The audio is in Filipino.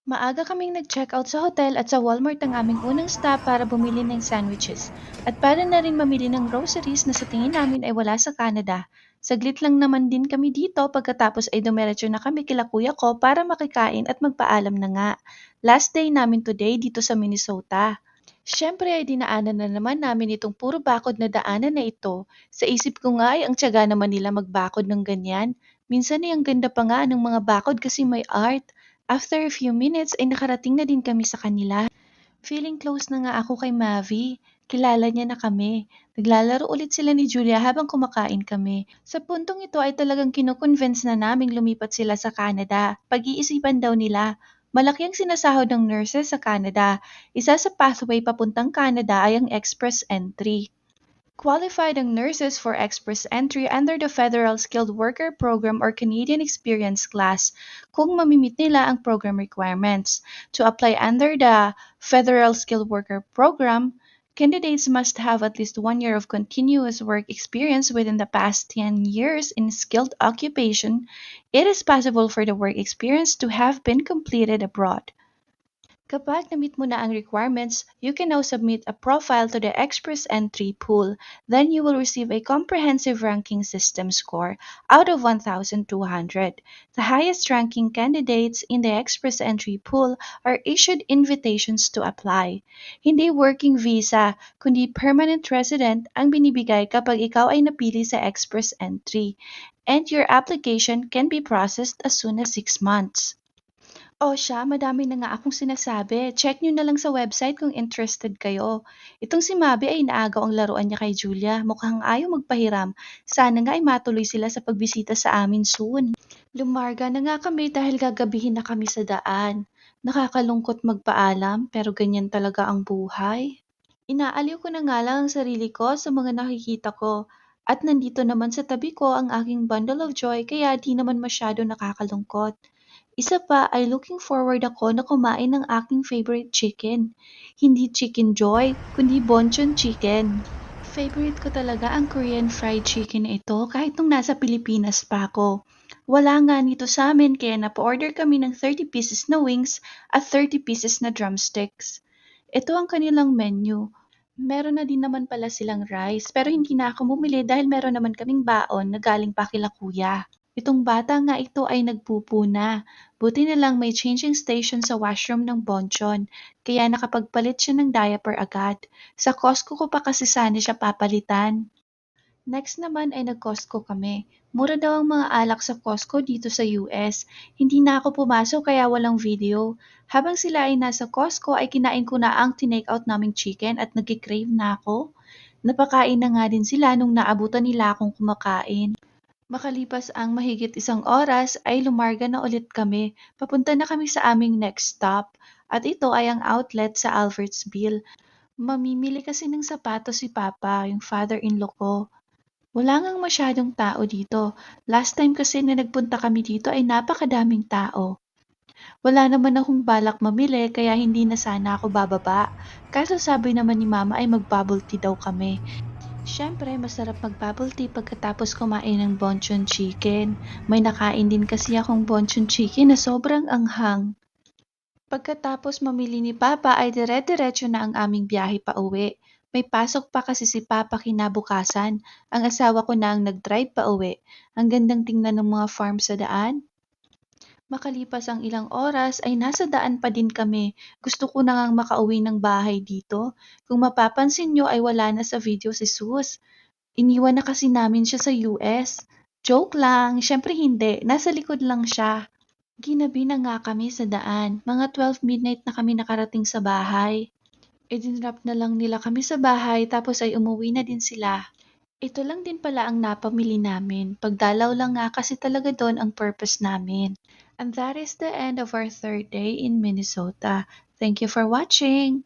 Maaga kaming nag-check-out sa hotel at sa Walmart ang aming unang stop para bumili ng sandwiches. At para na rin mamili ng groceries na sa tingin namin ay wala sa Canada. Saglit lang naman din kami dito pagkatapos ay dumiretso na kami kila kuya ko para makikain at magpaalam na nga. Last day namin today dito sa Minnesota. Siyempre ay dinaanan na naman namin itong puro bakod na daanan na ito. Sa isip ko nga ay ang tiyaga naman nila magbakod ng ganyan. Minsan ay ang ganda pa nga ng mga bakod kasi may art. After a few minutes ay nakarating na din kami sa kanila. Feeling close na nga ako kay Mavi. Kilala niya na kami. Naglalaro ulit sila ni Julia habang kumakain kami. Sa puntong ito ay talagang kinoconvince na naming lumipat sila sa Canada. Pag-iisipan daw nila. Malaki ang sinasahod ng nurses sa Canada. Isa sa pathway papuntang Canada ay ang express entry. Qualified ang nurses for express entry under the Federal Skilled Worker Program or Canadian Experience Class kung mamimit nila ang program requirements. To apply under the Federal Skilled Worker Program, candidates must have at least 1 year of continuous work experience within the past 10 years in skilled occupation. It is possible for the work experience to have been completed abroad. Kapag na-meet mo na ang requirements, you can now submit a profile to the Express Entry pool. Then you will receive a comprehensive ranking system score out of 1,200. The highest ranking candidates in the Express Entry pool are issued invitations to apply. Hindi working visa, kundi permanent resident ang binibigay kapag ikaw ay napili sa Express Entry. And your application can be processed as soon as 6 months. O siya, madami na nga akong sinasabi. Check nyo na lang sa website kung interested kayo. Itong si Mabi ay inaagaw ang laruan niya kay Julia. Mukhang ayaw magpahiram. Sana nga ay matuloy sila sa pagbisita sa amin soon. Lumarga na nga kami dahil gagabihin na kami sa daan. Nakakalungkot magpaalam pero ganyan talaga ang buhay. Inaaliw ko na nga lang ang sarili ko sa mga nakikita ko. At nandito naman sa tabi ko ang aking bundle of joy kaya di naman masyado nakakalungkot. Isa pa ay looking forward ako na kumain ng aking favorite chicken. Hindi chicken joy, kundi bonchon chicken. Favorite ko talaga ang Korean fried chicken na ito kahit nung nasa Pilipinas pa ako. Wala nga nito sa amin kaya napa-order kami ng 30 pieces na wings at 30 pieces na drumsticks. Ito ang kanilang menu. Meron na din naman pala silang rice pero hindi na ako bumili dahil meron naman kaming baon na galing pa kila kuya. Itong bata nga ito ay nagpupuna. Buti na lang may changing station sa washroom ng Bonchon, kaya nakapagpalit siya ng diaper agad. Sa Costco ko pa kasi sana siya papalitan. Next naman ay nag-Costco kami. Mura daw ang mga alak sa Costco dito sa US. Hindi na ako pumasok kaya walang video. Habang sila ay nasa Costco ay kinain ko na ang tinake out naming chicken at nagkikrave na ako. Napakain na nga din sila nung naabutan nila akong kumakain. Makalipas ang mahigit 1 oras ay lumarga na ulit kami. Papunta na kami sa aming next stop. At ito ay ang outlet sa Albertsville. Mamimili kasi ng sapatos si Papa, yung father-in-law ko. Wala ngang masyadong tao dito. Last time kasi na nagpunta kami dito ay napakadaming tao. Wala naman akong balak mamili kaya hindi na sana ako bababa. Kaso sabi naman ni Mama ay mag-bubble tea daw kami. Siyempre, masarap mag-bubble tea pagkatapos kumain ng bonchon chicken. May nakain din kasi akong bonchon chicken na sobrang anghang. Pagkatapos mamili ni Papa ay dire-diretso na ang aming biyahe pa uwi. May pasok pa kasi si Papa kinabukasan. Ang asawa ko na ang nag-drive pa uwi. Ang gandang tingnan ng mga farm sa daan. Makalipas ang ilang oras ay nasa daan pa din kami. Gusto ko na ngang makauwi ng bahay dito. Kung mapapansin nyo ay wala na sa video si Sus. Iniwan na kasi namin siya sa US. Joke lang, syempre hindi. Nasa likod lang siya. Ginabi na nga kami sa daan. Mga 12 midnight na kami nakarating sa bahay. Idinrap na lang nila kami sa bahay tapos ay umuwi na din sila. Ito lang din pala ang napamili namin. Pagdalaw lang nga kasi talaga doon ang purpose namin. And that is the end of our third day in Minnesota. Thank you for watching!